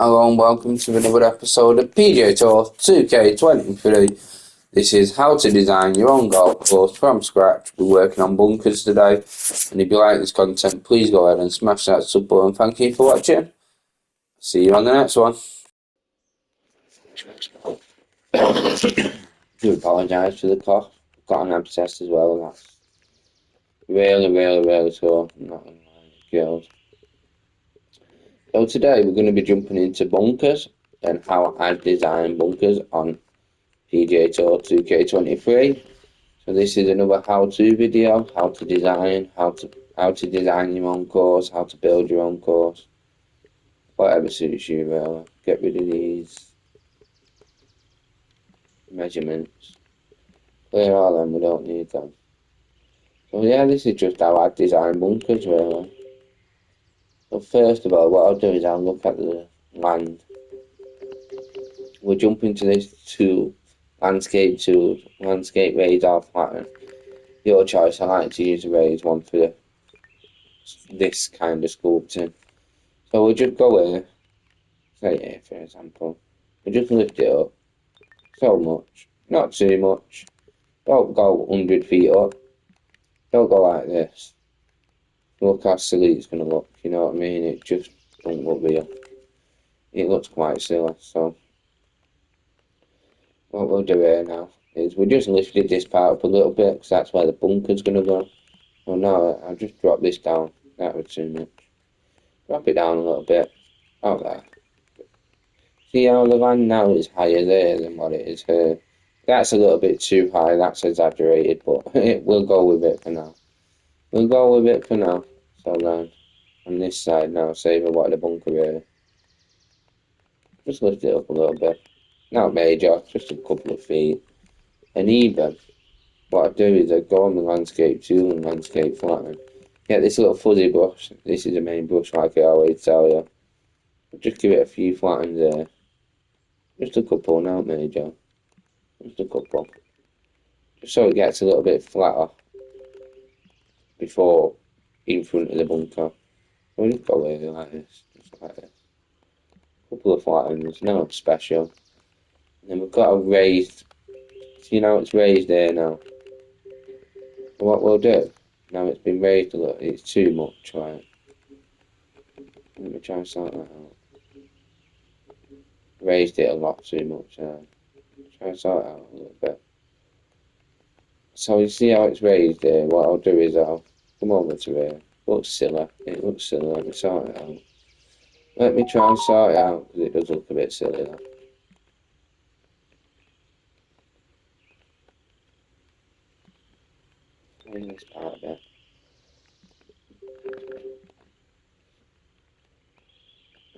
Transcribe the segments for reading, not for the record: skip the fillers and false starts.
Hello and welcome to another episode of PGA Tour 2K23. This is how to design your own golf course from scratch. We're working on bunkers today, and if you like this content, please go ahead and smash that sub button. Thank you for watching. See you on the next one. Do apologise for the cough. Got an abscess as well. That's really sore. Not gonna lie, girls. So today we're going to be jumping into bunkers and how I design bunkers on PGA Tour 2K23. So this is another how-to video, how to design, how to design your own course, how to build your own course, whatever suits you really. Get rid of these measurements, clear all them, we don't need them. So yeah, this is just how I design bunkers really. So first of all, what I'll do is I'll look at the land. We'll jump into this tool, landscape tools, landscape raise or flatten. Your choice. I like to use a raised one for this kind of sculpting. So we'll just go here, say here for example, we'll just lift it up, so much, not too much, don't go 100 feet up, don't go like this. Look how silly it's going to look, you know what I mean? It just don't look real. It looks quite silly, so what we'll do here now is we just lifted this part up a little bit because that's where the bunker's going to go. Well now I'll just drop this down, that was too much. Drop it down a little bit, out there. See how the land now is higher there than what it is here. That's a little bit too high, that's exaggerated, but we'll go with it for now. We'll go with it for now. So then, on this side now, save a white bunker here. Just lift it up a little bit. Not major, just a couple of feet. And even, what I do is I go on the landscape tool and landscape flatten. Get this little fuzzy brush, this is the main brush like I always tell you. Just give it a few flattens there. Just a couple, not major. Just a couple. Just so it gets a little bit flatter before in front of the bunker. We'll just go here like this, just like this. Couple of flattens, no special. And then we've got a raised, see now it's raised there now. So what we'll do, now it's been raised a little, it's too much, right? Let me try and sort that out. Raised it a lot too much, try and sort it out a little bit. So you see how it's raised there, what I'll do is I'll come over to here. Looks silly, it looks silly, let me sort it out. Let me try and sort it out, because it does look a bit silly though. In this part there.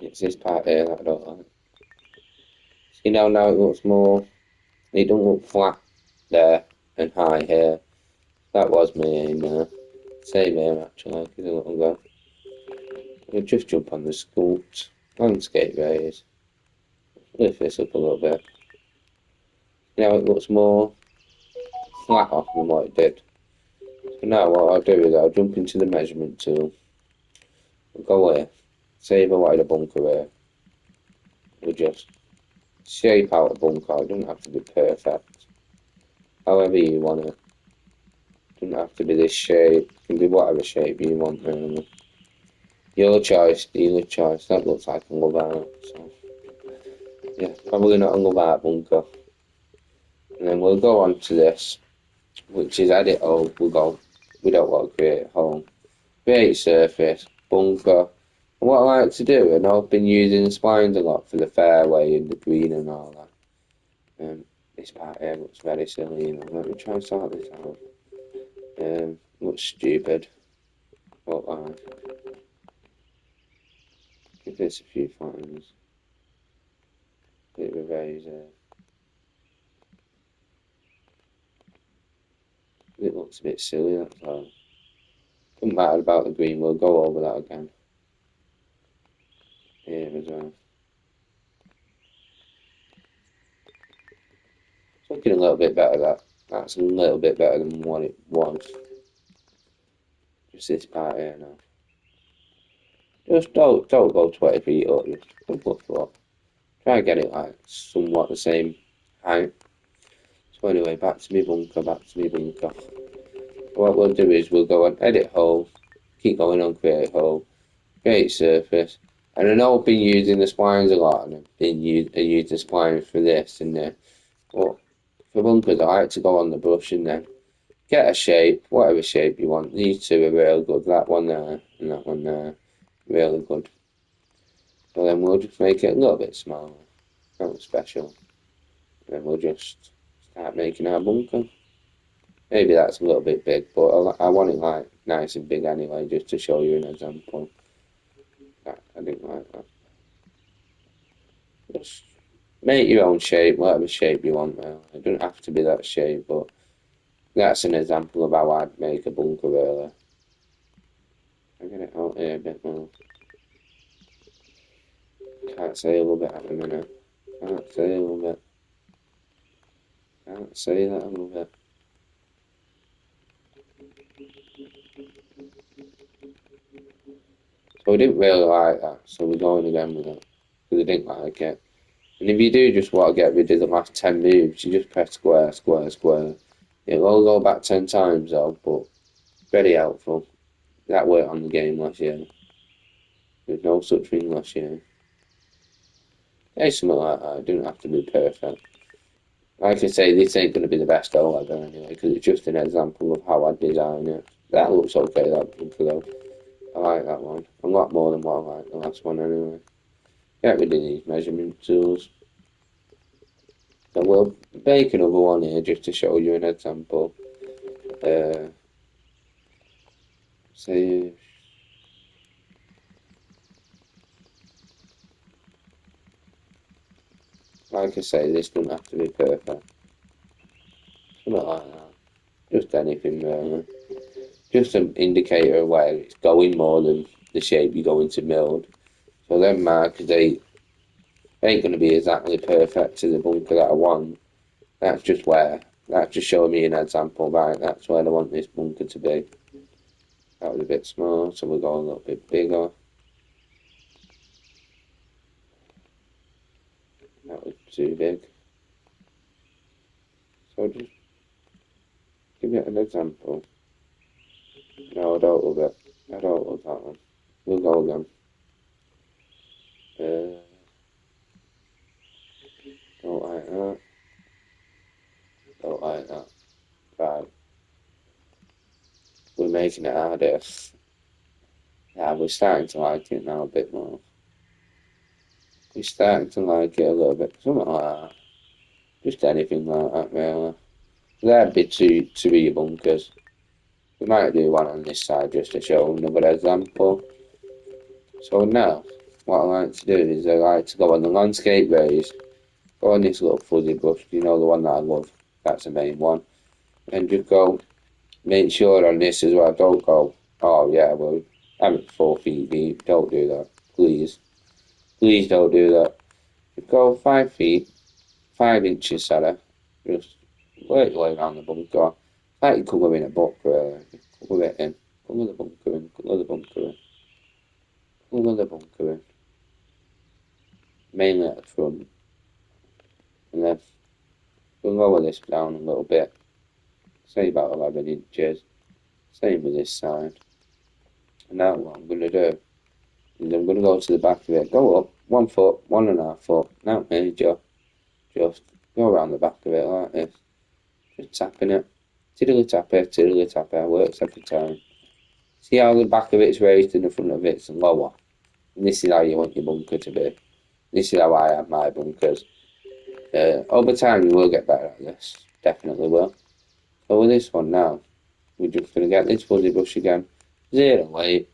It's this part here that I don't like. See now it looks more, it don't look flat there and high here. That was my aim there. Same here actually, because a little go. We'll just jump on the sculpt, landscape raise. Lift this up a little bit. Now it looks more flatter than what it did. So now what I'll do is I'll jump into the measurement tool. We'll go here, save a wider bunker here. We'll just shape out a bunker, it doesn't have to be perfect. However you want it. Doesn't have to be this shape, it can be whatever shape you want really. Your choice, dealer choice. That looks like a love art, so yeah, probably not a love art bunker. And then we'll go on to this, which is edit hole. We'll go, we don't want to create a hole. Create surface, bunker. And what I like to do, and I've been using splines a lot for the fairway and the green and all that. This part here looks very silly, you know. Let me try and sort this out. Looks stupid. But give this a few flattens. Bit of a raise there. It looks a bit silly, that's all. Doesn't matter about the green, we'll go over that again. Here as well. It's looking a little bit better, that. That's a little bit better than what it was. Just this part here now. Just don't go 20 feet up, just a couple of foot. Try and get it like somewhat the same height. So anyway, back to me bunker, back to me bunker. What we'll do is we'll go on edit hole, keep going on create hole, create surface. And I know I've been using the splines a lot, and I've been using the splines for this and that. But for bunkers, I like to go on the brush and then get a shape, whatever shape you want. These two are real good. That one there and that one there, really good. So then we'll just make it a little bit smaller, nothing special. And then we'll just start making our bunker. Maybe that's a little bit big, but I want it like nice and big anyway, just to show you an example. I didn't like that. Just make your own shape, whatever shape you want. It doesn't have to be that shape, but that's an example of how I'd make a bunker really. I get it out here a bit more. Can't say a little bit at the minute. Can't say a little bit. Can't say that a little bit. So we didn't really like that, so we're going again with it. Because I didn't like it. And if you do just want to get rid of the last 10 moves, you just press square, square, square. It'll all go back 10 times though, but very helpful. That worked on the game last year. There's no such thing last year. It's something like that. It doesn't have to be perfect. Like I say, this ain't going to be the best hole ever anyway, because it's just an example of how I design it. That looks okay, that bunker though. I like that one. A lot more than what I like the last one anyway. Get rid of these measurement tools. So we'll make another one here just to show you an example. Say, like I say, this doesn't have to be perfect. Something like that. Just anything really. Just an indicator of where it's going more than the shape you're going to build. So them markers ain't going to be exactly perfect to the bunker that I want. That's just where. That's just showing me an example, right? That's where I want this bunker to be. That was a bit small, so we'll go a little bit bigger. That was too big. So just give it an example. No, I don't love it. I don't love that one. We'll go again. Don't like that. Don't like that. Right. We're making it harder. Yeah, we're starting to like it now a bit more. We're starting to like it a little bit. Something like that. Just anything like that, really. That'd be two of your bunkers. We might do one on this side just to show another example. So now, what I like to do is I like to go on the landscape raise, go on this little fuzzy brush, you know the one that I love, that's the main one, and just go, make sure on this as well, don't go, oh yeah, well, I'm at 4 feet deep, don't do that, please. Please don't do that. Just go 5 feet, 5 inches, sorry, just work your way around the bunker. It's like you colour in a book, really. Colour it in, colour the bunker in, colour the bunker in, colour the bunker in. Mainly at the front, and then we'll lower this down a little bit, say about 11 inches, same with this side. And now what I'm going to do is I'm going to go to the back of it, go up 1 foot, 1.5 foot, not major, just go around the back of it like this, just tapping it, tiddly tapper, works every time. See how the back of it's raised and the front of it's lower, and this is how you want your bunker to be. This is how I have my bunkers. Over time you will get better at this, definitely will. So with this one now, we're just going to get this fuzzy brush again, 0.8,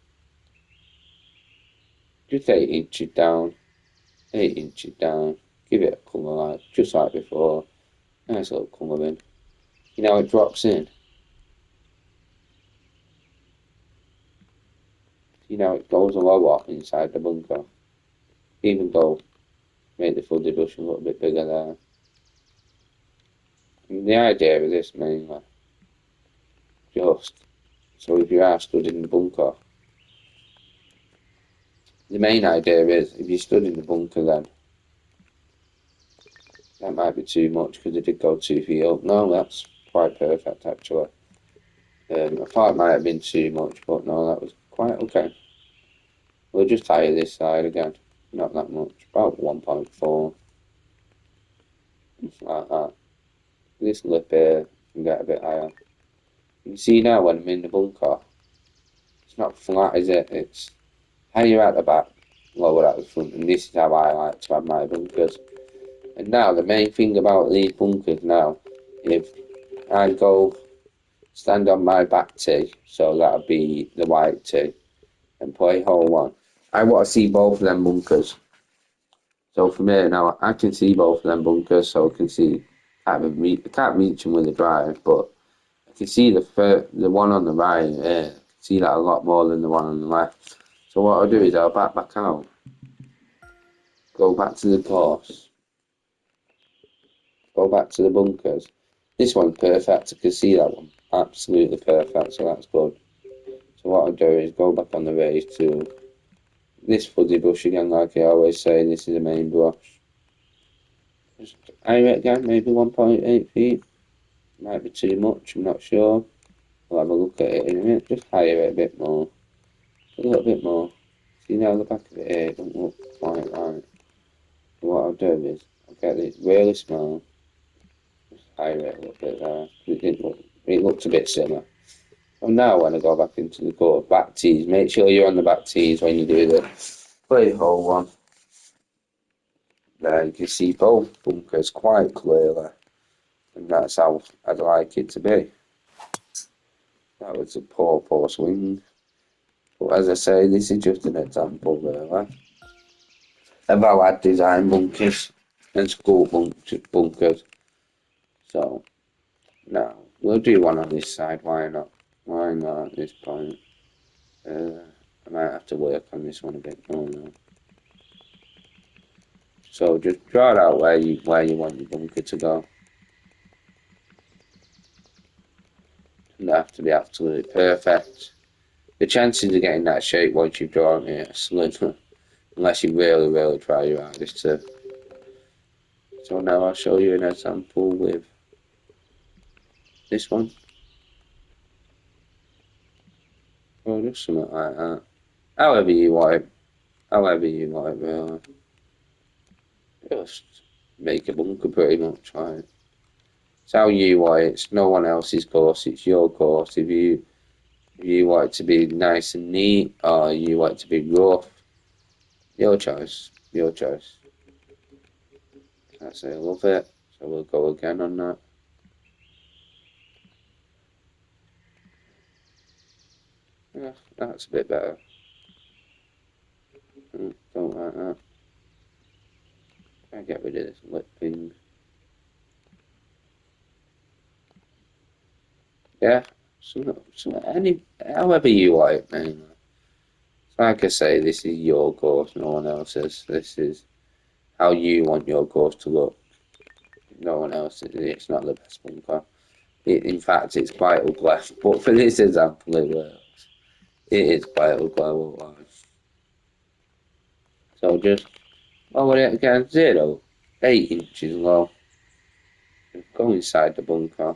just 8 inches down, 8 inches down, give it a colour like, just like before, nice little colour in. You know it drops in, you know it goes a lot inside the bunker, even though make the fuzzy brush a little bit bigger there. And the idea of this mainly, just so if you are stood in the bunker, The main idea is, if you stood in the bunker then, that might be too much because it did go 2 feet up. No, that's quite perfect actually. I thought it might have been too much, but no, that was quite okay. We'll just hire this side again. Not that much, about 1.4. Like that. This lip here can get a bit higher. You can see now when I'm in the bunker, it's not flat, is it? It's higher at the back, lower at the front, and this is how I like to have my bunkers. And now the main thing about these bunkers now, if I go stand on my back tee, so that'll be the white tee, and play hole one, I want to see both of them bunkers. So from here now, I can see both of them bunkers, so I can see, I can't reach them with a drive, but I can see the one on the right here. I can see that a lot more than the one on the left. So what I'll do is I'll back out, go back to the course, go back to the bunkers. This one's perfect. I can see that one. Absolutely perfect, so that's good. So what I'll do is go back on the raise to this fuzzy brush again, like I always say, this is the main brush. Just higher it again, maybe 1.8 feet. Might be too much, I'm not sure. We'll have a look at it in a minute. Just higher it a bit more. A little bit more. See now the back of it here, it don't look quite right. So what I'll do is, I'll get it really small. Just higher it a little bit there. It looks a bit similar. And now when I go back into the court, back tees, make sure you're on the back tees when you do the play hole one. There you can see both bunkers quite clearly. And that's how I'd like it to be. That was a poor swing. But as I say, this is just an example really of how I'd design bunkers and school bunkers. So now we'll do one on this side, why not? Why not at this point? I might have to work on this one a bit more now. So just draw it out where you want your bunker to go. Doesn't have to be absolutely perfect. The chances of getting that shape once you've drawn it are slim, unless you really try your hardest to. So now I'll show you an example with this one. Or just something like that. However you want it. However you want it, really. Just make a bunker pretty much like. It's how you want it. It's no one else's course. It's your course. If you want it to be nice and neat, or you want it to be rough, your choice. Your choice. I say I love it. So we'll go again on that. Yeah, that's a bit better. Don't like that. I get rid of this lip thing. Yeah, however you want it, man. Like I say, this is your course, no one else's. This is how you want your course to look. No one else. It's not the best bunker. In fact, it's quite ugly. But for this example, it works. It is quite ugly. I won't lie. So just lower it again, 8 inches low. Just go inside the bunker.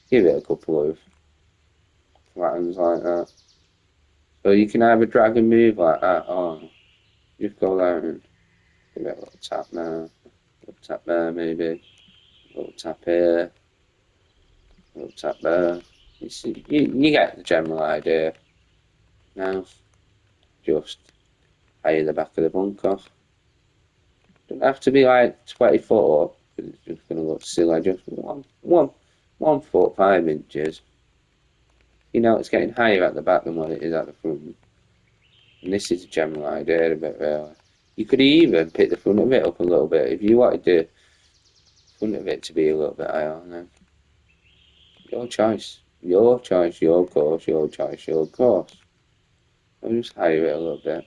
Give it a couple of flattens like that. So you can either drag and move like that, or just go there and give it a little tap there, a little tap there maybe, a little tap here, a little tap there. You get the general idea. Now, just higher the back of the bunker. Don't have to be like 20 foot up, because it's just going to look silly. Just 1 foot, 5 inches. You know, it's getting higher at the back than what it is at the front. And this is a general idea of it, really. You could even pick the front of it up a little bit if you wanted the front of it to be a little bit higher. Then your choice, your choice, your course, your choice, your course. I'll just higher it a little bit,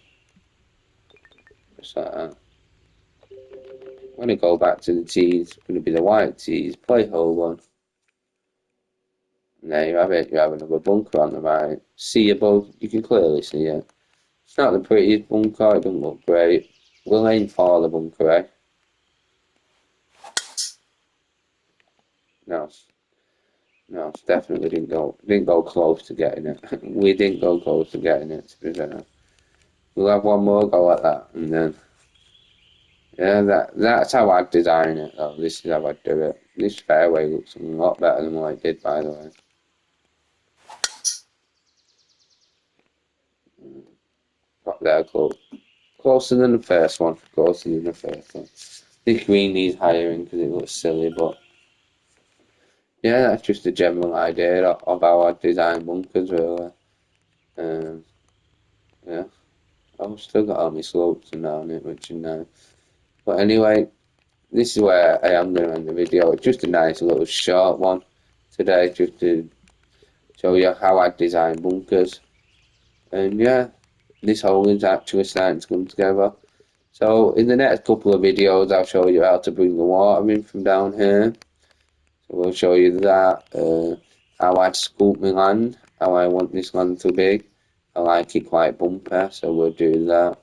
just like that. When I go back to the tees, it's going to be the white tees, play hole one. And there you have it. You have another bunker on the right. See above, you can clearly see it. It's not the prettiest bunker, it doesn't look great. We'll aim for the bunker, eh? No, no, definitely didn't go close to getting it. We didn't go close to getting it, to be fair. We'll have one more go at that, and then yeah, that's how I'd design it. Though. This is how I'd do it. This fairway looks a lot better than what I did, by the way. Got there close, closer than the first one. Closer than the first one. This green needs hiring because it looks silly, but yeah, that's just a general idea of how I design bunkers, really. Um, yeah, I've still got all my slopes and down it, which is nice. But anyway, this is where I am going to end the video. It's just a nice little short one today, just to show you how I design bunkers. And yeah, this hole is actually starting to come together. So in the next couple of videos, I'll show you how to bring the water in from down here. So we'll show you that, how I scoop my land, how I want this land to be. I like it quite bumpy, so we'll do that.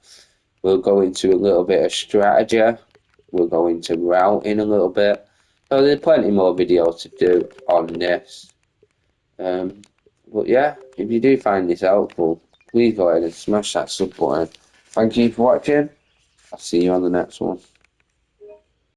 We'll go into a little bit of strategy. We'll go into routing a little bit. So there's plenty more videos to do on this. But yeah, if you do find this helpful, please go ahead and smash that sub button. Thank you for watching. I'll see you on the next one.